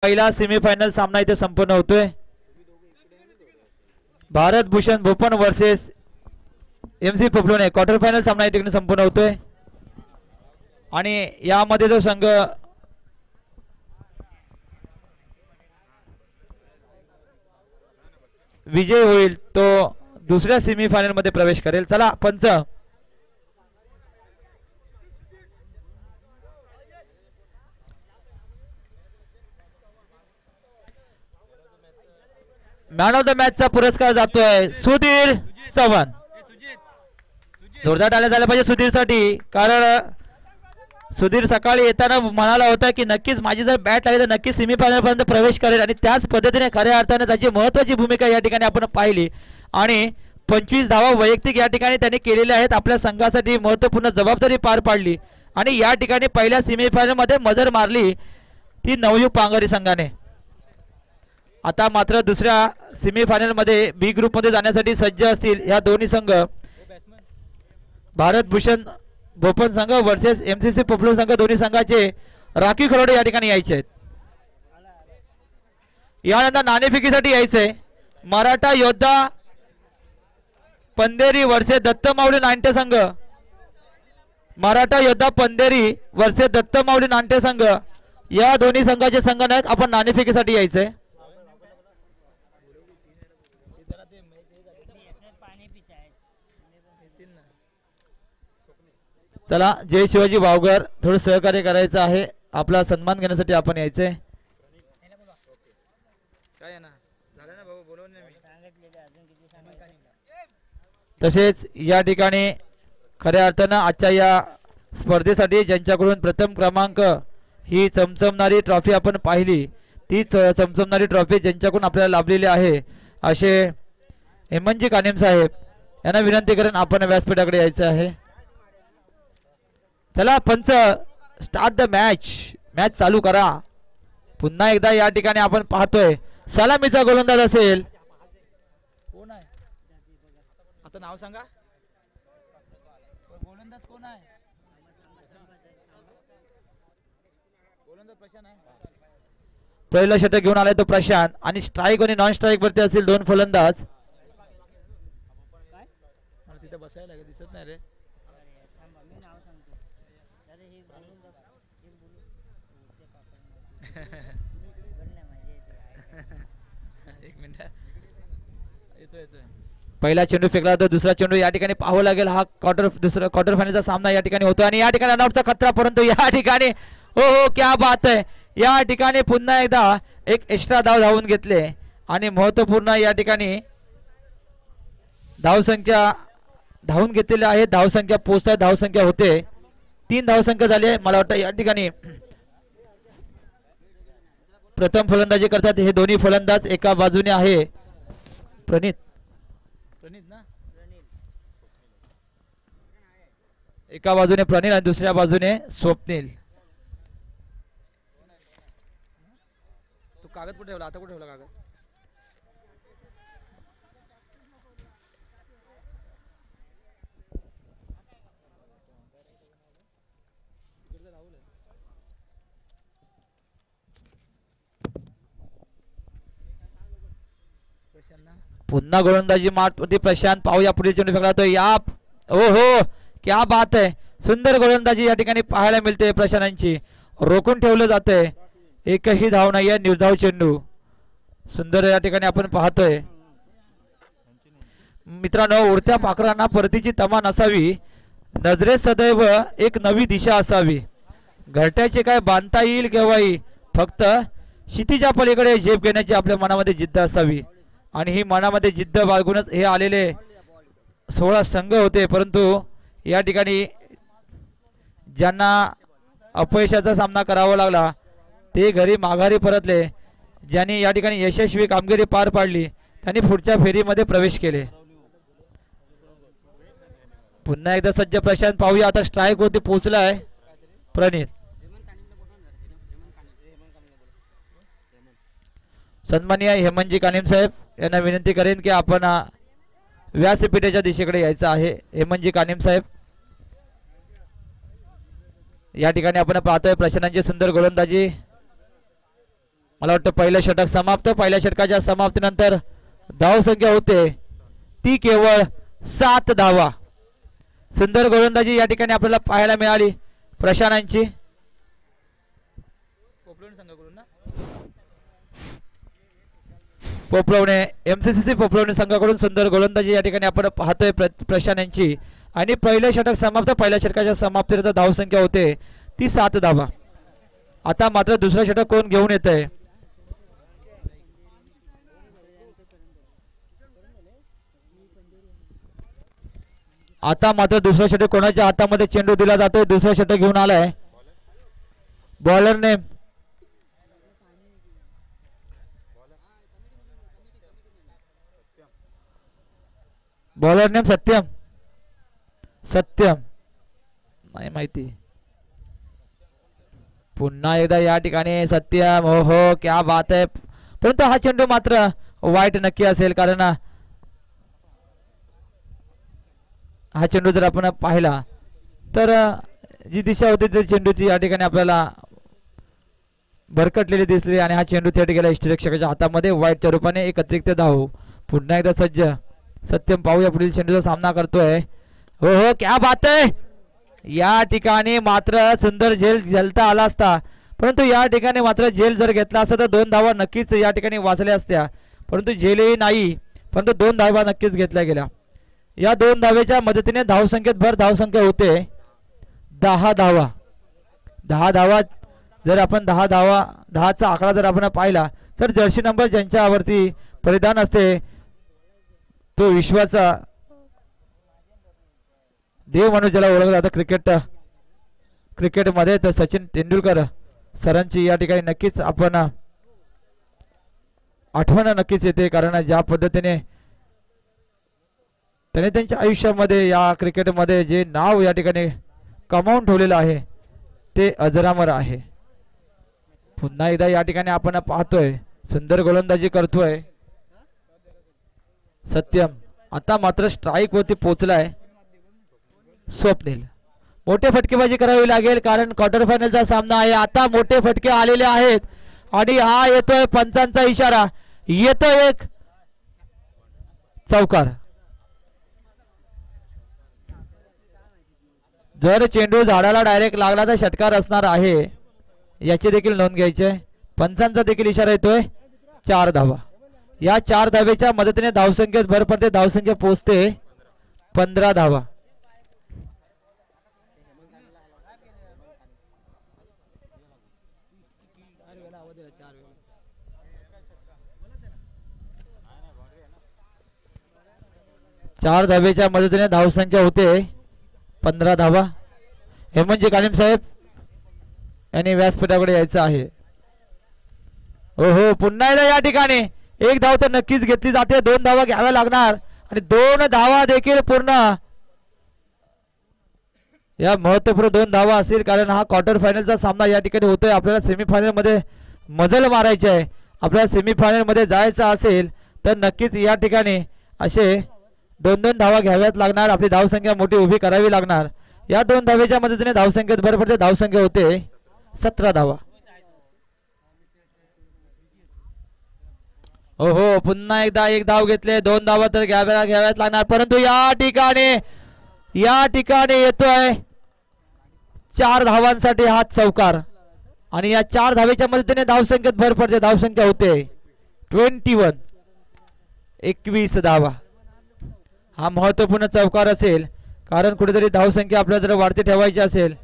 पहिला सेमीफायनल सामना इथे संपन्न होतोय। भारत भूषण भोपन वर्सेस MC पपलोने क्वार्टर फायनल सामना या ठिकाणी संपन्न होतोय आणि यामध्ये जो संघ विजय होईल तो दुसऱ्या सेमीफायनल मध्ये प्रवेश करेल। चला पंच मॅन ऑफ द मॅच चा पुरस्कार जातोय सुधीर चव्हाण। जोरदार टाळ्या झाल्या पाहिजे सुधीर साठी, कारण सुधीर सकाळी येताना म्हणाला होता की नक्कीच माझी जर बॅट लागली तर नक्कीच सेमीफायनल पर्यंत प्रवेश करेल आणि त्याच पद्धतीने खऱ्या अर्थाने त्याची महत्त्वाची भूमिका या ठिकाणी आपण पाहिली आणि 25 धावा वैयक्तिक या ठिकाणी त्यांनी केलेल्या आहेत। आपल्या संघासाठी महत्त्वपूर्ण जबाबदारी पार पाडली आणि या ठिकाणी पहिल्या सेमीफायनल मध्ये मजर मारली ती नवयुग पांगारी संघाने। आता मात्र दुसऱ्या सेमीफायनल मध्ये बी ग्रुप मध्ये जाण्यासाठी सज्ज असतील या दोन्ही संघ, भारत भूषण भोपन संघ वर्सेस MCC पपलो संघ। दोन्ही संघाचे राखीव खेळाडू या ठिकाणी यायचे आहेत। यानंतर नाणेफेकीसाठी यायचंय मराठा योद्धा पंधेरी वर्सेस दत्त माऊली नाट्य संघ। मराठा योद्धा पंधेरी वर्सेस दत्त माऊली नाट्य संघ या दोन्ही संघाचे संघनायक आपण नाणेफेकीसाठी यायचंय। चला जय शिवाजी वावगर थोडं सहकार्य करायचं आहे, आपला सन्मान घेण्यासाठी आपण यायचंय। तसेच या ठिकाणी खऱ्या अर्थानं आजच्या या स्पर्धेसाठी ज्यांच्याकडून प्रथम क्रमांक ही चमचमणारी ट्रॉफी आपण पाहिली, तीच चमचमणारी ट्रॉफी ज्यांच्याकडून आपल्याला लाभलेली आहे असे हेमंतजी कानेम साहेब यांना विनंती करून आपण व्यासपीठाकडे यायचं आहे। चला पंच स्टार्ट द मॅच, मॅच चालू करा। पुन्हा एकदा या ठिकाणी आपण पाहतोय सलामीचा गोलंदाज असेल, कोण आहे आता नाव सांगा, गोलंदाज कोण आहे? गोलंदाज प्रशांत आहे। पहिला षटक घेऊन आलाय तो प्रशांत आणि स्ट्राईक आणि नॉन स्ट्राईक वरती असतील दोन फलंदाज। तिथे बसायला दिसत नाही रे। एक मिनिट येतोय। पहिला चेंडू फेकला तर दुसरा चेंडू या ठिकाणी पाहावं लागेल। हा दुसरा क्वार्टर फायनलचा सामना या ठिकाणी होतो आणि या ठिकाणी रनआउटचा खतरा, परंतु या ठिकाणी हो क्या बात आहे, या ठिकाणी पुन्हा एकदा एक एक्स्ट्रा धाव धावून घेतले आणि महत्त्वपूर्ण या ठिकाणी धावसंख्या धावून घेतलेली आहे। धावसंख्या पोहोचताय, धावसंख्या होते 3 धावसंख्या झाली। मला वाटतं या ठिकाणी प्रथम फलंदाजी करतात हे दोन्ही फलंदाज। एका बाजूने आहे प्रणित ना, एका बाजूने प्रणित आणि दुसऱ्या बाजूने स्वप्नील। तू कागद कुठे ठेवला, आता कुठे ठेवला कागद? पुन्हा गोलंदाजी माठ होती प्रशांत। पाहूया पुढील चेंडू फेकला तो या, हो क्या बात आहे, सुंदर गोलंदाजी या ठिकाणी पाहायला मिळते प्रशांतची। रोखून ठेवलं जातंय, एकही धाव नाहीये, निर्धाव चेंडू सुंदर या ठिकाणी आपण पाहतोय। मित्रांनो उडत्या पाखरांना परतीची तमा नसावी, नजरेत सदैव एक नवी दिशा असावी। घरट्याचे काय बांधता येईल केव्हाही, फक्त क्षितिजा पलीकडे झेप घेण्याची आपल्या मनामध्ये जिद्द असावी आणि ही मनामध्ये जिद्द बाळगूनच हे आलेले 16 संघ होते, परंतु या ठिकाणी ज्यांना अपयशाचा सामना करावा लागला ते घरी माघारी परतले। ज्यांनी या ठिकाणी यशस्वी कामगिरी पार पाडली त्यांनी पुढच्या फेरीमध्ये प्रवेश केले। पुन्हा एकदा सज्ज प्रशांत। पाहूया आता स्ट्राईक वरती पोहोचलाय प्रणित। सन्माननीय हेमंतजी कानेम साहेब यांना विनंती करेन की आपण व्यासपीठाच्या दिशेकडे यायचं आहे। हेमंतजी कानेम साहेब या ठिकाणी आपण पाहतोय प्रशांतची सुंदर गोलंदाजी। मला वाटतं पहिलं षटक समाप्त. पहिल्या षटकाच्या समाप्तीनंतर धावसंख्या होते ती केवळ 7 धावा. सुंदर गोलंदाजी या ठिकाणी आपल्याला पाहायला मिळाली प्रशांतची. पोपलवणे MCCC पोपलवणे संघाकडून सुंदर गोलंदाजी या ठिकाणी आपण पाहतोय प्रशांतची. आणि पहिलं षटक समाप्त. पहिल्या षटकाच्या समाप्तीनंतर धावसंख्या होते ती 7 धावा. आता मात्र दुसरं षटक कोण घेऊन येत आहे? आता मात्र दुसरं षटक कोणाच्या हातामध्ये चेंडू दिला जातोय? दुसरं षटक घेऊन आलाय बॉलर नेम सत्यम. सत्यम नाही माहिती. पुन्हा एकदा या ठिकाणी सत्यम. हो हो क्या बात आहे. परंतु हा चेंडू मात्र वाईट नक्की असेल, कारण हा चेंडू जर आपण पाहिला तर जी दिशा होती त्या चेंडूची या ठिकाणी आपल्याला भरकटलेली दिसली आणि हा चेंडू थेट गेला इष्टरक्षकाच्या हातामध्ये. वाईटच्या रूपाने एक अतिरिक्त धाव. पुन्हा एकदा सज्ज सत्यम. पाहूया पुढील चेंडूचा सामना करतोय. हो हो क्या बात आहे. या ठिकाणी मात्र सुंदर झेल झेलता आला असता, परंतु या ठिकाणी मात्र झेल जर घेतला असता तर 2 धावा नक्कीच या ठिकाणी वाचल्या असत्या. परंतु झेलही नाही, परंतु 2 धावा नक्कीच घेतल्या गेल्या. या 2 धावेच्या मदतीने धावसंख्येत भर धावसंख्या होते 10 धावा. 10 धावा जर आपण 10चा आकडा जर आपण पाहिला तर जर्सी नंबर ज्यांच्यावरती परिधान असते तो विश्वाचा देव म्हणून ज्याला ओळखलं जातं क्रिकेटमध्ये, तर सचिन तेंडुलकर सरांची या ठिकाणी नक्कीच आपण आठवण नक्कीच येते. कारण ज्या पद्धतीने त्याने त्यांच्या आयुष्यामध्ये या क्रिकेटमध्ये जे नाव या ठिकाणी कमावून ठेवलेलं आहे ते अजरामर आहे. पुन्हा एकदा या ठिकाणी आपण पाहतोय सुंदर गोलंदाजी करतोय सत्यम. आता मात्र स्ट्राईक वरती पोहोचलाय स्वप्नील. मोठे फटकेबाजी करावी लागेल कारण क्वार्टर फायनलचा सामना आहे. आता मोठे फटके आलेले आहेत आणि हा येतोय पंचांचा इशारा. येतोय एक चौकार. जर चेंडू झाडाला डायरेक्ट लागला तर षटकार असणार आहे, याची देखील नोंद घ्यायची आहे. पंचांचा देखील इशारा येतोय 4 धावा. या 4 धावेच्या मदतीने धावसंख्येत भर पडते. धावसंख्या पोहोचते 15 धावा. चार धावेच्या मदतीने धावसंख्या होते 15 धावा. हेमंतजी कालीम साहेब यांनी व्यासपीठाकडे यायचं आहे. हो हो पुन्हा एकदा या ठिकाणी एक धाव तर नक्कीच घेतली जाते. 2 धावा घ्याव्या लागणार आणि 2 धावा देखील पूर्ण या महत्वपूर्ण 2 धावा असतील कारण हा क्वार्टर फायनलचा सामना या ठिकाणी होतोय. आपल्याला सेमीफायनल मध्ये मजल मारायची आहे. आपल्याला सेमीफायनल मध्ये जायचं असेल तर नक्कीच या ठिकाणी असे 2-2 धावा घ्याव्यात लागणार. आपली धावसंख्या मोठी उभी करावी लागणार. या 2 धावेच्या मदतीने धावसंख्येत भर पडते. धावसंख्या होते 17 धावा. हो हो पुन्हा एकदा एक धाव घेतले. 2 धावा तर घ्याव्यात लागणार, परंतु या ठिकाणी येतोय 4 धावांसाठी हा चौकार आणि या 4 धावेच्या मदतीने धावसंख्येत भर पडते. धावसंख्या होते 21 धावा. हा महत्वपूर्ण चौकार असेल कारण कुठेतरी धावसंख्या आपल्याला जर वाढती ठेवायची असेल,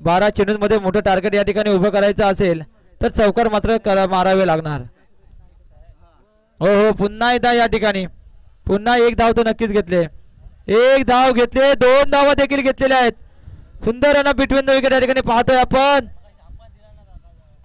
12 चेंडूंमध्ये मोठं टार्गेट या ठिकाणी उभं करायचं असेल तर चौकार मात्र मारावे लागणार. हो हो पुन्हा एकदा या ठिकाणी पुन्हा एक धाव तर नक्कीच घेतले. एक धाव घेतले. 2 धावा देखील घेतलेल्या आहेत. सुंदर रन बिटवीन द विकेट या ठिकाणी पाहतोय आपण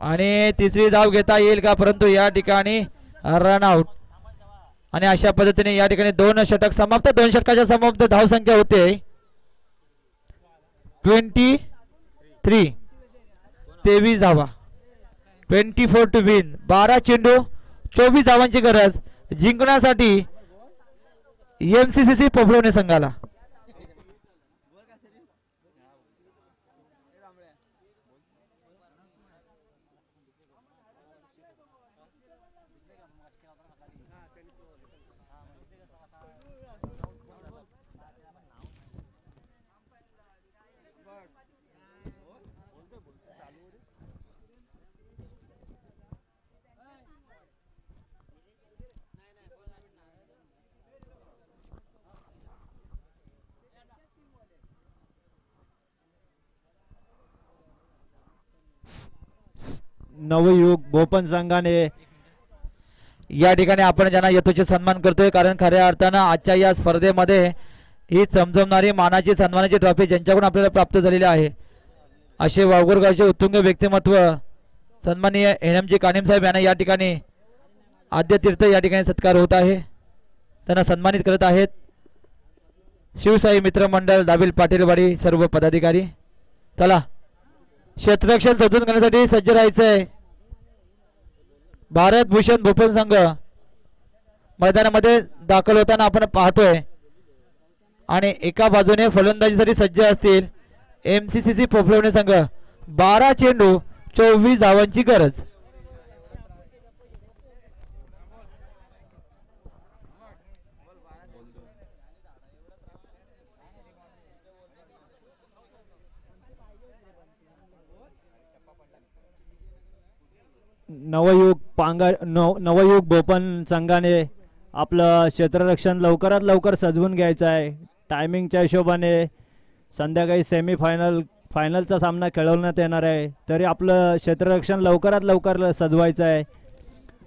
आणि तिसरी धाव घेता येईल का, परंतु या ठिकाणी रन आउट. आणि अशा पद्धतीने या ठिकाणी 2 षटक समाप्त. 2 षटकाच्या समाप्त धावसंख्या होते 23 धावा. 24 टू विन. 12 चेंडू 24 धावांची गरज जिंकण्यासाठी MCCC पोफळवणे संघाला. नवयुग बोपन संघाने या ठिकाणी आपण ज्यांना यथोचित सन्मान करतोय, कारण खऱ्या अर्थानं आजच्या या स्पर्धेमध्ये ही चमचमणारी मानाची सन्मानाची ट्रॉफी ज्यांच्याकडून आपल्याला प्राप्त झालेली आहे असे वाघोरगावचे उत्तुंग व्यक्तिमत्व सन्माननीय एनएमजी कानिम साहेब यांना या ठिकाणी आद्य तीर्थ या ठिकाणी सत्कार होत आहे, त्यांना सन्मानित करत आहेत शिवसाई मित्र मंडळ दाबिल पाटीलवाडी सर्व पदाधिकारी. चला क्षेत्ररक्षण सजून करण्यासाठी सज्ज राहायचंय. भारत भूषण भूपन संघ मैदानामध्ये दाखल होताना आपण पाहतोय आणि एका बाजूने फलंदाजीसाठी सज्ज असतील एमसीसीसी पोफळवणे संघ. 12 चेंडू 24 धावांची गरज. नवयुग बोपन संघाने आपलं क्षेत्ररक्षण लवकरात लवकर सजवून घ्यायचं आहे. टायमिंगच्या हिशोबाने संध्याकाळी फायनलचा सामना खेळवण्यात येणार आहे, तरी आपलं क्षेत्ररक्षण लवकरात लवकर सजवायचं आहे.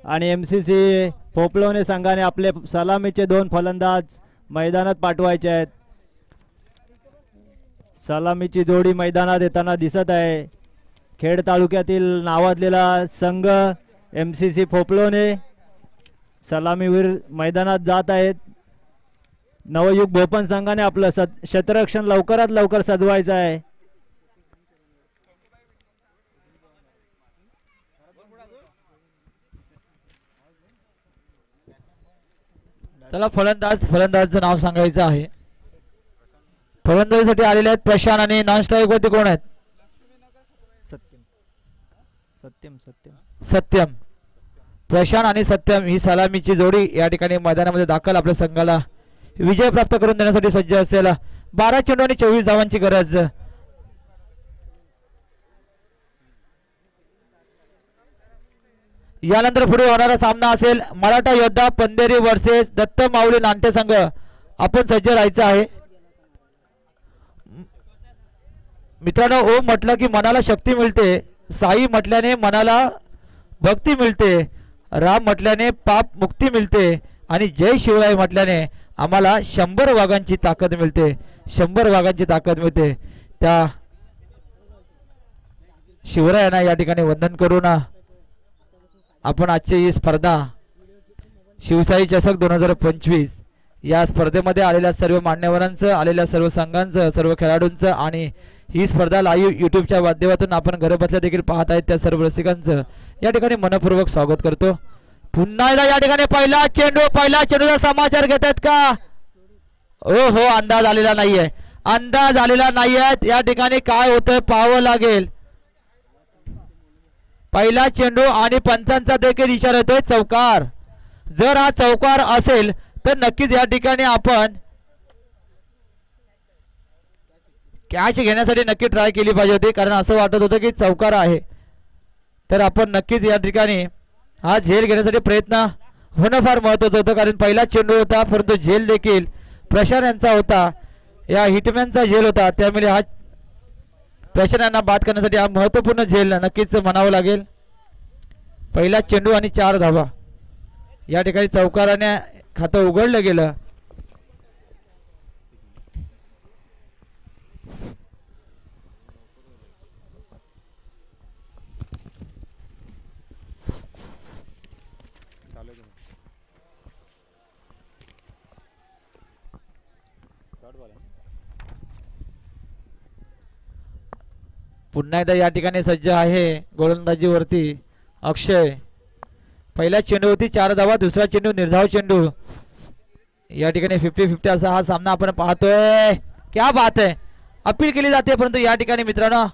आणि एमसीसी पोपलवणे संघाने आपले सलामीचे 2 फलंदाज मैदानात पाठवायचे आहेत. सलामीची जोडी मैदानात येताना दिसत आहे. खेड तालुक्यातील नावाजलेला संघ एमसीसी पोपलवणे सलामीवीर मैदानात जात आहेत. नवयुग बोपन संघाने आपलं क्षेत्ररक्षण लवकरात लवकर सजवायचं आहे. त्याला फलंदाजचं नाव सांगायचं आहे. फलंदाजीसाठी आलेले आहेत प्रशांत आणि नॉन स्ट्राईक वरती कोण आहेत? सत्यम. प्रशांत आणि सत्यम ही सलामीची जोडी या ठिकाणी मैदानामध्ये दाखल आपल्या संघाला विजय प्राप्त करून देण्यासाठी सज्ज असेल. 12 चेंडू आणि 24 धावांची गरज. यानंतर पुढे होणारा सामना असेल मराठा योद्धा पंधेरी वर्सेस दत्त माऊली नाट्य संघ. आपण सज्ज राहायचं आहे मित्रांनो. ओम म्हटलं की मनाला शक्ती मिळते, साई म्हटल्याने मनाला भक्ती मिळते, राम म्हटल्याने पाप मुक्ती मिळते आणि जय शिवराय म्हटल्याने आम्हाला 100 वाघांची ताकद मिळते. 100 वाघांची ताकद मिळते. त्या शिवरायांना या ठिकाणी वंदन करून आपण आजची ही स्पर्धा शिवसाई चषक 2025 या स्पर्धेमध्ये आलेल्या सर्व मान्यवरांचं, आलेल्या सर्व संघांचं, सर्व खेळाडूंचं आणि ही स्पर्धा लाईव्ह यूट्यूबच्या माध्यमातून आपण घर बसल्या देखील पाहत आहेत त्या सर्व रसिकांचं या ठिकाणी मनपूर्वक स्वागत करतो. पुन्हा एकदा या ठिकाणी पहिला चेंडूचा समाचार घेत आहेत का? हो अंदाज आलेला नाहीये. या ठिकाणी काय होतंय पाहावं लागेल. पहिला चेंडू आणि पंचांचा देखील इशारा येतोय चौकार. जर हा चौकार असेल तर नक्कीच या ठिकाणी आपण कॅच घेण्यासाठी नक्की ट्राय केली पाहिजे होती, कारण असं वाटत होतं की चौकार आहे. तर आपण नक्कीच या ठिकाणी हा झेल घेण्यासाठी प्रयत्न होणं फार महत्त्वाचं होतं, कारण पहिला चेंडू होता परंतु झेल देखील प्रशांत यांचा होता, या हिटमॅनचा झेल होता. त्यामुळे हा प्रशांत यांना बाद करण्यासाठी हा महत्त्वपूर्ण झेल नक्कीच म्हणावं लागेल. पहिला चेंडू आणि 4 धावा. या ठिकाणी चौकाराने खातं उघडलं गेलं. पुन्हा एकदा या ठिकाणी सज्ज आहे गोलंदाजीवरती अक्षय. पहिला चेंडू होती 4 धावा, दुसरा चेंडू निर्धाव चेंडू. या ठिकाणी 50-50 असा हा सामना आपण पाहतोय. क्या बात आहे. अपील केली जाते परंतु या ठिकाणी मित्रांनो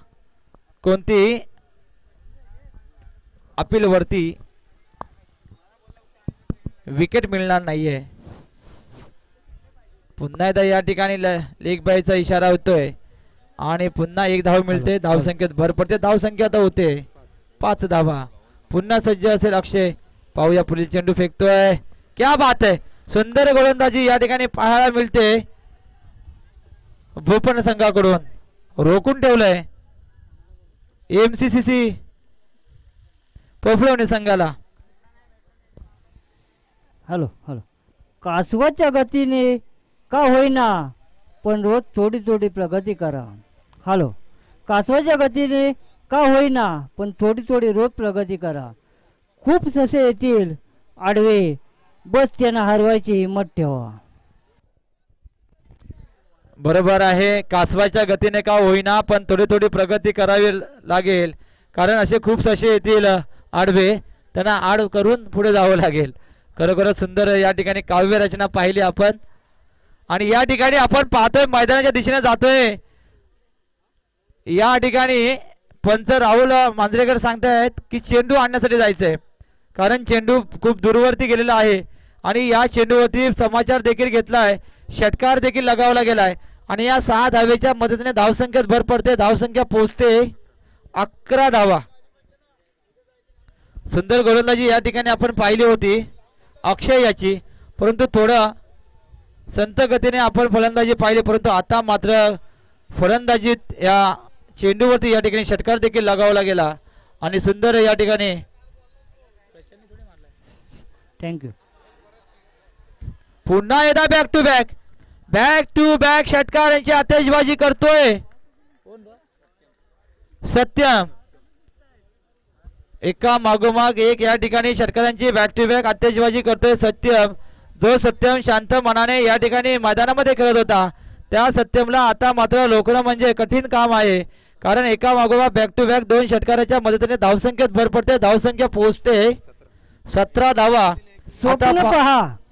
कोणती अपील वरती विकेट मिळणार नाहीये. पुन्हा एकदा या ठिकाणी लेग बायचा इशारा होतोय आणि पुन्हा एक धाव मिळते. धावसंख्येत भर पडते. धावसंख्या आता होते 5 धावा. पुन्हा सज्ज असेल अक्षय. पाहूया पुढील चेंडू फेकतोय. क्या बात आहे. सुंदर गोलंदाजी या ठिकाणी पाहायला मिळते भोपण संघाकडून. रोखून ठेवलंय एमसीसीसी पोफळवणे संघाला. Hello hello. कासवाच्या गतीने का होईना पण रोज थोडी थोडी प्रगती करा. हॅलो. कासवाच्या गतीने का होईना पण थोडी थोडी रोज प्रगती करा. खूप ससे येतील आडवे बस त्यांना हरवायची हिंमत ठेवा. बरोबर आहे. कासवाच्या गतीने का होईना पण थोडी थोडी प्रगती करावी लागेल. कारण असे खूप ससे येतील आडवे. त्यांना आड करून पुढे जावं लागेल. खरोखरच सुंदर या ठिकाणी काव्य रचना पाहिली आपण. आणि या ठिकाणी आपण पाहतोय मैदानाच्या दिशेने जातोय. या ठिकाणी पंच राहुल मांजरेकर सांगतायत की चेंडू आणण्यासाठी जायचंय. कारण चेंडू खूप दूरवरती गेलेला आहे आणि या चेंडूवरती समाचार देखील घेतलाय. षटकार देखील लगावला गेलाय आणि या 6 धावेच्या मदतीने धावसंख्येत भर पडते. धावसंख्या पोहोचते 11 धावा. सुंदर गोलंदाजी या ठिकाणी आपण पाहिली होती अक्षय याची. परंतु थोडं संत गतीने आपण फलंदाजी पाहिली. परंतु आता मात्र फलंदाजीत या चेंडूवरती या ठिकाणी षटकार देखील लगावला गेला आणि सुंदर या ठिकाणी. थँक्यू. पुन्हा एकदा बॅक टू बॅक षटकार यांची आतिषबाजी करतोय सत्यम. एका मागोमाग एक या ठिकाणी षटकारांची बॅक टू बॅक आतिषबाजी करतोय सत्यम. जो सत्यम शांत मनाने या ठिकाणी मैदानामध्ये खेळत होता त्या सत्यमला आता मात्र रोखणं म्हणजे कठीण काम आहे. कारण एका मागोमाग बॅक टू बॅक 2 षटकाराच्या मदतीने धावसंख्येत भर पडते. धावसंख्या पोहोचते 17 धावा.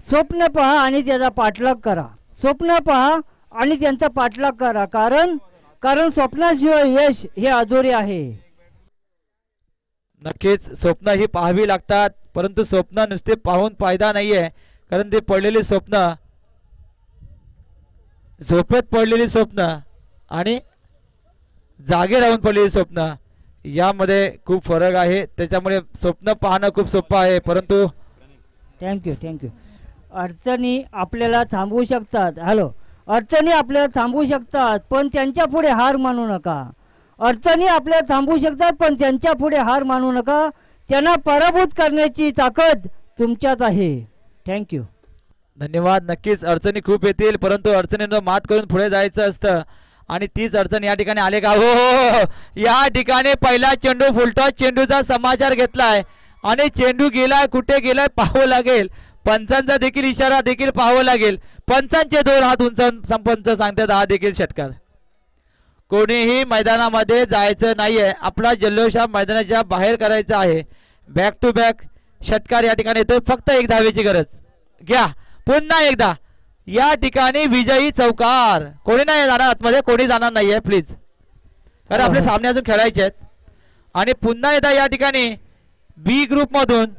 स्वप्न पहा आणि त्याचा पाठलाग करा. स्वप्न पहा आणि त्यांचा पाठलाग करा. कारण स्वप्नाशिवाय यश हे अधुरे आहे. नक्कीच स्वप्न ही पाहावी लागतात. परंतु स्वप्न नुसते पाहून फायदा नाहीये. कारण ते पडलेली स्वप्न झोपेत पडलेली स्वप्न आणि जागे राहून पडलेली स्वप्न यामध्ये खूप फरक आहे. त्याच्यामुळे स्वप्न पाहणं खूप सोपं आहे. परंतु थँक्यू. अडचणी आपल्याला थांबवू शकतात. हॅलो. अडचणी आपल्याला थांबवू शकतात पण त्यांच्या पुढे हार मानू नका. अडचणी आपल्याला थांबवू शकतात पण त्यांच्या पुढे हार मानू नका. त्यांना पराभूत करण्याची ताकद तुमच्यात आहे. थँक्यू. धन्यवाद. नक्कीच अडचणी खूप येतील परंतु अडचणींवर मात करून पुढे जायचं असतं आणि तीच अडचण या ठिकाणी आले का. हो. या ठिकाणी पहिला चेंडू फुलटॉस चेंडूचा समाचार घेतलाय आणि चेंडू गेलाय कुठे गेलाय पाहावं लागेल. पंचांचा देखील इशारा देखील पाहावं लागेल. पंचांचे 2 हात उंच संपंच सांगतात हा देखील षटकार. कोणीही मैदानामध्ये जायचं नाहीये. आपला जल्लोष हा मैदानाच्या बाहेर करायचा आहे. बॅक टू बॅक षटकार या ठिकाणी येतोय. फक्त 1 धावेची गरज घ्या. पुन्हा एकदा या ठिकाणी विजयी चौकार. कोणी नाही जाणार आतमध्ये. कोणी जाणार नाहीये प्लीज. कारण आपले सामने अजून खेळायचे आहेत. आणि पुन्हा एकदा या ठिकाणी बी ग्रुप मधून